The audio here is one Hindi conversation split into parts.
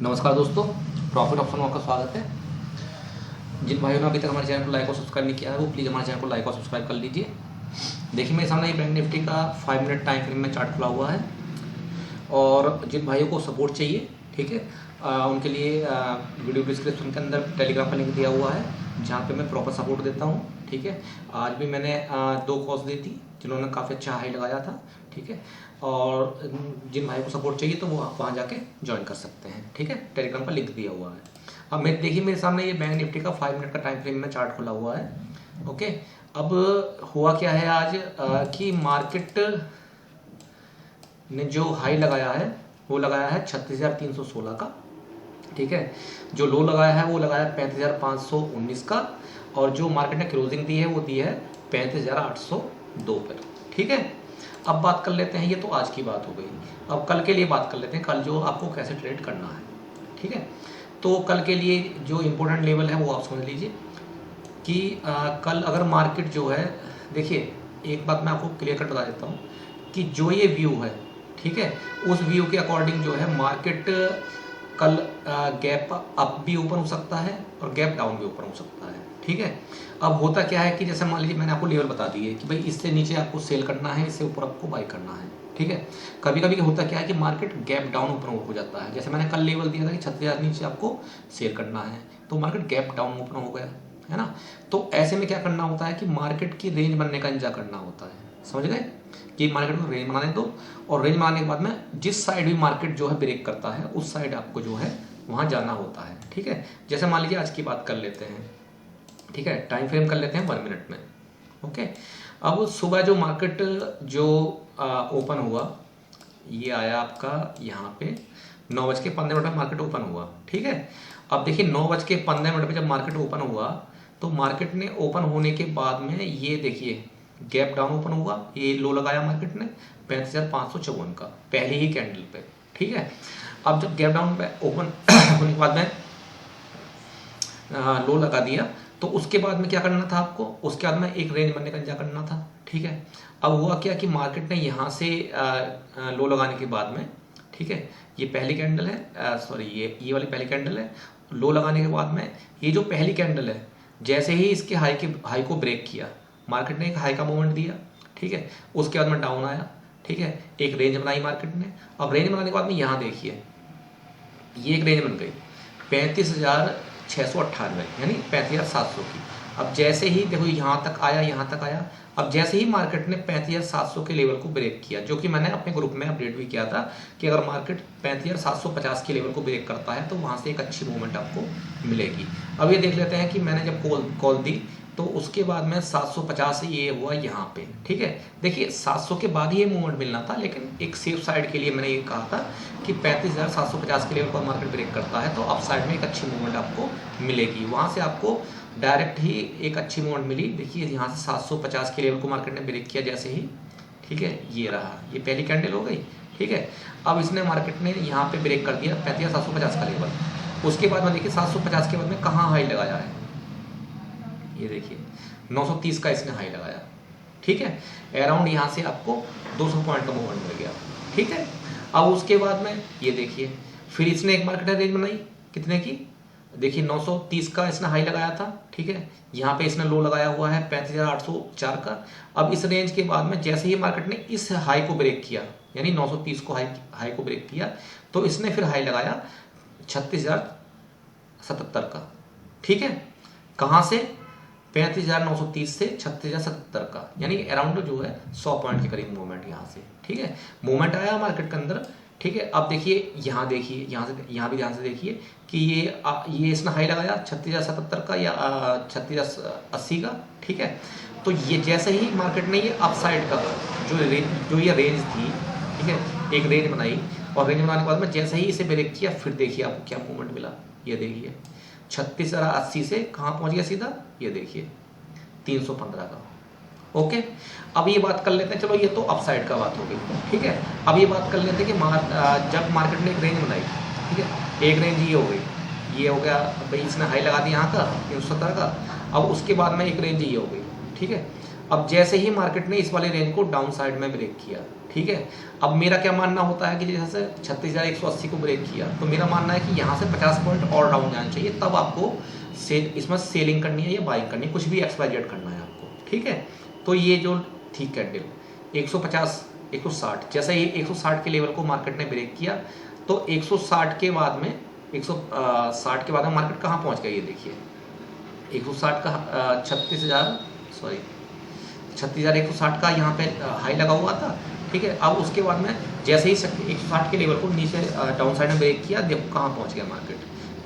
नमस्कार दोस्तों, प्रॉफिट ऑप्शन में आपका स्वागत है। जिन भाइयों ने अभी तक हमारे चैनल को लाइक और सब्सक्राइब नहीं किया है वो प्लीज़ हमारे चैनल को लाइक और सब्सक्राइब कर लीजिए। देखिए मेरे सामने ये बैंक निफ्टी का 5 मिनट टाइम फ्रेम में चार्ट खुला हुआ है और जिन भाइयों को सपोर्ट चाहिए, ठीक है, उनके लिए वीडियो डिस्क्रिप्शन के अंदर टेलीग्राम का लिंक दिया हुआ है जहाँ पे मैं प्रॉपर सपोर्ट देता हूँ। ठीक है, आज भी मैंने 2 कॉल्स दी थी जिन्होंने काफ़ी अच्छा हाई लगाया था। ठीक है, और जिन भाई को सपोर्ट चाहिए तो वो आप वहाँ जाके ज्वाइन कर सकते हैं। ठीक है, टेलीग्राम का लिंक दिया हुआ है। अब मैं देखिए मेरे सामने ये बैंक निफ्टी का 5 मिनट का टाइम फ्रेम में चार्ट खुला हुआ है। ओके, अब हुआ क्या है आज कि मार्केट ने जो हाई लगाया है वो लगाया है 36,316 का। ठीक है, जो लो लगाया है वो लगाया है 35,519 का और जो मार्केट ने क्लोजिंग दी है वो दी है 35,802 पर। ठीक है, अब बात कर लेते हैं, ये तो आज की बात हो गई। अब कल के लिए बात कर लेते हैं, कल जो आपको कैसे ट्रेड करना है। ठीक है, तो कल के लिए जो इम्पोर्टेंट लेवल है वो आप समझ लीजिए कि कल अगर मार्केट जो है, देखिए एक बात मैं आपको क्लियर कट बता देता हूँ कि जो ये व्यू है, ठीक है, उस व्यू के अकॉर्डिंग जो है मार्केट कल गैप अप भी ओपन हो सकता है और गैप डाउन भी ओपन हो सकता है। ठीक है, अब होता क्या है कि जैसे मान लीजिए मैंने आपको लेवल बता दी है कि भाई इससे नीचे आपको सेल करना है, इससे ऊपर आपको बाई करना है। ठीक है, कभी कभी होता क्या है कि मार्केट गैप डाउन ओपन हो जाता है। जैसे मैंने कल लेवल दिया था कि 36,000 नीचे आपको सेल करना है, तो मार्केट गैप डाउन ओपन हो गया है ना। तो ऐसे में क्या करना होता है कि मार्केट की रेंज बनने का इंतजार करना होता है। समझ गए कि मार्केट को रेंज बनाने दो और रेंज बनाने के बाद में जिस साइड भी मार्केट जो है ब्रेक करता है उस साइड आपको जो है वहाँ जाना होता है। ठीक है, जैसे मान लीजिए आज की बात कर लेते हैं। ठीक है, टाइम फ्रेम कर लेते हैं 1 मिनट में। ओके, अब सुबह जो मार्केट जो ओपन हुआ, ये आया आपका यहाँ पे 9:15 में मार्केट ओपन हुआ। ठीक है, अब देखिए 9:15 में जब मार्केट ओपन हुआ तो मार्केट ने ओपन होने के बाद में ये देखिए गैप डाउन ओपन हुआ, ये लो लगाया मार्केट ने 35,554 का पहले ही कैंडल पे। ठीक है, अब जब गैप डाउन पे ओपन होने के बाद में लो लगा दिया तो उसके बाद में क्या करना था आपको, उसके बाद में एक रेंज बनने का इंतजार करना था। ठीक है, अब हुआ क्या कि मार्केट ने यहाँ से लो लगाने के बाद में, ठीक है, ये पहली कैंडल है, सॉरी ये वाली पहली कैंडल है। लो लगाने के बाद में ये जो पहली कैंडल है, जैसे ही इसके हाई को ब्रेक किया मार्केट ने एक हाई का मूवमेंट दिया। ठीक है, उसके बाद में डाउन आया। ठीक है, एक रेंज बनाई मार्केट ने। अब रेंज बनाने के बाद में यहाँ देखिए ये एक रेंज बन गई 35,698 यानी 35,700 की। अब जैसे ही देखो यहाँ तक आया, अब जैसे ही मार्केट ने 35,700 के लेवल को ब्रेक किया, जो कि मैंने अपने ग्रुप में अपडेट भी किया था कि अगर मार्केट 35,750 के लेवल को ब्रेक करता है तो वहाँ से एक अच्छी मूवमेंट आपको मिलेगी। अब ये देख लेते हैं कि मैंने जब कॉल दी तो उसके बाद में 750 से ये हुआ यहाँ पे। ठीक है, देखिए 700 के बाद ही ये मूवमेंट मिलना था, लेकिन एक सेफ साइड के लिए मैंने ये कहा था कि 35,750 के लेवल पर मार्केट ब्रेक करता है तो अप साइड में एक अच्छी मूवमेंट आपको मिलेगी। वहाँ से आपको डायरेक्ट ही एक अच्छी मूवमेंट मिली। देखिए यहाँ से 750 के लेवल को मार्केट ने ब्रेक किया जैसे ही, ठीक है, ये रहा, ये पहली कैंडल हो गई। ठीक है, अब इसने मार्केट ने यहाँ पे ब्रेक कर दिया 35,750 का लेवल। उसके बाद में देखिए 750 के बाद में कहाँ हाई लगाया है, ये देखिए 930 का इसने हाई लगाया। ठीक है, अराउंड यहाँ से आपको 200 पॉइंट का मूवमेंट मिल गया। ठीक है, अब उसके बाद में ये देखिए फिर इसने एक मार्केट रेंज बनाई कितने की, देखिए 930 का इसने हाई लगाया था। ठीक है, यहाँ पे इसने लो लगाया हुआ है 35,804 का। अब इस रेंज के बाद में जैसे ही मार्केट ने इस हाई को ब्रेक किया, यानी 930 को हाई को ब्रेक किया, तो इसने फिर हाई लगाया 36,077 का। ठीक है, कहाँ से, 35,930 से 36,077 का, यानी अराउंड जो है 100 पॉइंट के करीब मूवमेंट यहाँ से। ठीक है, मूवमेंट आया मार्केट के अंदर। ठीक है, अब देखिए यहाँ भी ध्यान से देखिए कि ये इसने हाई लगाया 36,077 का या 36,080 का। ठीक है, तो ये जैसे ही मार्केट ने ये अप साइड का जो ये रेंज थी, ठीक है, एक रेंज बनाई और रेंज बनाने के बाद में जैसे ही इसे ब्रेक किया, फिर देखिए आपको क्या मूवमेंट मिला। ये देखिए 36,080 से कहाँ पहुँच गया सीधा, ये देखिए 315 का। ओके, अब ये बात कर लेते हैं, चलो ये तो अपसाइड का बात हो गई। ठीक है, अब ये बात कर लेते हैं कि जब मार्केट ने एक रेंज बनाई, ठीक है, एक रेंज ये हो गई, ये हो गया भाई इसने हाई लगा दिया यहाँ का 370 का। अब उसके बाद में एक रेंज ये हो गई। ठीक है, अब जैसे ही मार्केट ने इस वाले रेंज को डाउन साइड में ब्रेक किया, ठीक है। अब मेरा क्या मानना होता है कि जैसे 36,180 को ब्रेक किया तो मेरा मानना है कि यहाँ से 50 पॉइंट और डाउन जाना चाहिए, तब आपको इसमें सेलिंग करनी है या बाइंग करनी है, कुछ भी XYZ करना है आपको, ठीक है। तो ये जो थी कैंडल 150 160, जैसे ही 160 के लेवल को मार्केट ने ब्रेक किया तो 160 के बाद में 160 के बाद में मार्केट कहाँ पहुँच गया, ये देखिए 160 का 36,160 का यहाँ पे हाई लगा हुआ था, ठीक है। अब उसके बाद में जैसे ही 160 के लेवल को नीचे डाउन साइड में ब्रेक किया, देखो कहाँ पहुँच गया मार्केट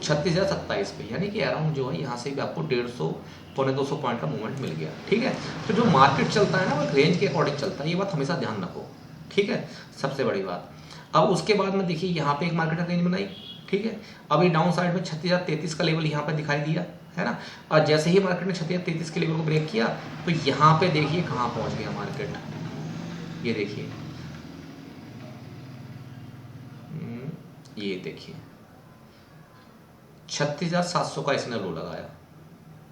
36,027 पे, यानी कि अराउंड जो है यहाँ से भी आपको 150 पौने 200 पॉइंट का मूवमेंट मिल गया, ठीक है। तो जो मार्केट चलता है ना वो रेंज के अकॉर्डिंग चलता है, ये बात हमेशा ध्यान रखो, ठीक है, सबसे बड़ी बात। अब उसके बाद में देखिए यहाँ पे एक मार्केट ने रेंज बनाई, ठीक है। अब ये डाउन साइड में 36,033 का लेवल यहाँ पे दिखाई दिया है ना, और जैसे ही मार्केट ने 36,033 के लेवल को ब्रेक किया तो यहाँ पे देखिए कहाँ पहुँच गया मार्केट, ये देखिए, ये देखिए 36,700 का इसने लो लगाया,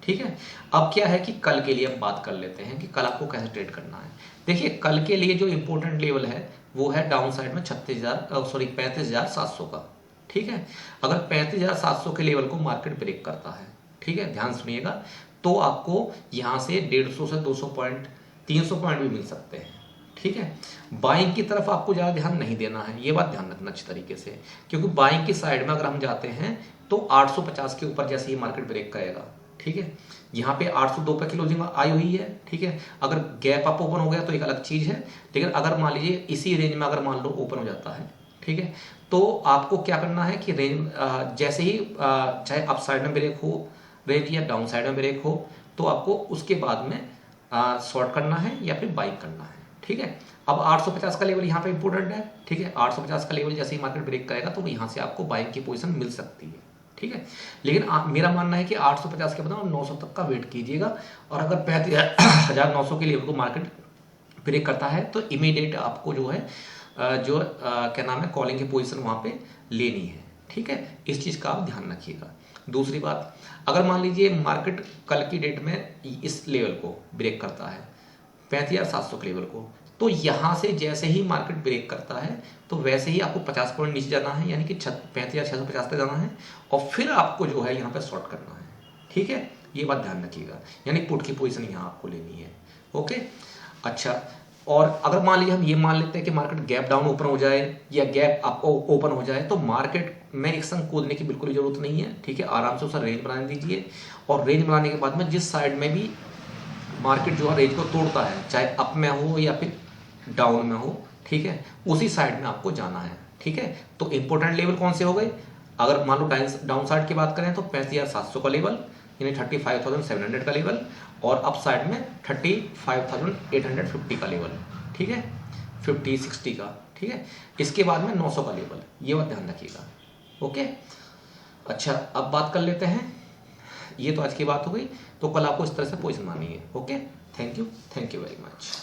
ठीक है। अब क्या है कि कल के लिए हम बात कर लेते हैं कि कल आपको कैसे ट्रेड करना है। देखिए कल के लिए जो इंपॉर्टेंट लेवल है वो है डाउन साइड में 35,700 का, ठीक है। अगर 35,700 के लेवल को मार्केट ब्रेक करता है, ठीक है, ध्यान सुनिएगा, तो आपको यहाँ से 150 से 200 पॉइंट 300 पॉइंट भी मिल सकते हैं, ठीक है। बाइंग की तरफ आपको ज़्यादा ध्यान नहीं देना है, ये बात ध्यान रखना अच्छी तरीके से, क्योंकि बाइंग की साइड में अगर हम जाते हैं तो 850 के ऊपर जैसे ही मार्केट ब्रेक करेगा, ठीक है, यहाँ पे 802 पे क्लोजिंग आई हुई है, ठीक है। अगर गैप अप ओपन हो गया तो एक अलग चीज़ है, लेकिन अगर मान लीजिए इसी रेंज में अगर मान लो ओपन हो जाता है, ठीक है, तो आपको क्या करना है कि रेंज जैसे ही चाहे अप साइड में ब्रेक हो रेंज या डाउन साइड में ब्रेक हो, तो आपको उसके बाद में शॉर्ट करना है या फिर बाइंग करना है, ठीक है। अब 850 का लेवल यहाँ पे इंपॉर्टेंट है, ठीक है, 850 का लेवल जैसे ही मार्केट ब्रेक करेगा तो यहाँ से आपको बाइंग की पोजीशन मिल सकती है, ठीक है। लेकिन मेरा मानना है कि 850 के बाद 900 तक का वेट कीजिएगा, और अगर 35,900 के लेवल को मार्केट ब्रेक करता है तो इमीडिएट आपको जो है क्या नाम है कॉलिंग की पोजीशन वहाँ पे लेनी है, ठीक है। इस चीज़ का आप ध्यान रखिएगा। दूसरी बात, अगर मान लीजिए मार्केट कल की डेट में इस लेवल को ब्रेक करता है 35,700 के लेवल को, तो यहाँ से जैसे ही मार्केट ब्रेक करता है तो वैसे ही आपको 50 पॉइंट नीचे जाना है, यानी कि 35,650 तक जाना है, और फिर आपको जो है यहाँ पे शॉर्ट करना है, ठीक है। ये बात ध्यान रखिएगा, यानी पुट की पोजीशन यहाँ आपको लेनी है, ओके। अच्छा, और अगर मान लीजिए हम ये मान लेते हैं कि मार्केट गैप डाउन ओपन हो जाए या गैप आपको ओपन हो जाए, तो मार्केट में एक संग कूदने की बिल्कुल जरूरत नहीं है, ठीक है। आराम से उसका रेंज बनाने दीजिए, और रेंज बनाने के बाद में जिस साइड में भी मार्केट जो है रेंज को तोड़ता है, चाहे अप में हो या फिर डाउन में हो, ठीक है, उसी साइड में आपको जाना है, ठीक है। तो इंपॉर्टेंट लेवल कौन से हो गए, अगर मान लो डाउन साइड की बात करें तो 35,700 का लेवल, यानी 35,700 का लेवल, और अप साइड में 35,850 का लेवल, ठीक है, 50-60 का, ठीक है। इसके बाद में 900 का लेवल, ये बात ध्यान रखिएगा, ओके। अच्छा, अब बात कर लेते हैं, ये तो आज की बात हो गई, तो कल आपको इस तरह से पोजीशन बनानी है, okay. Thank you very much.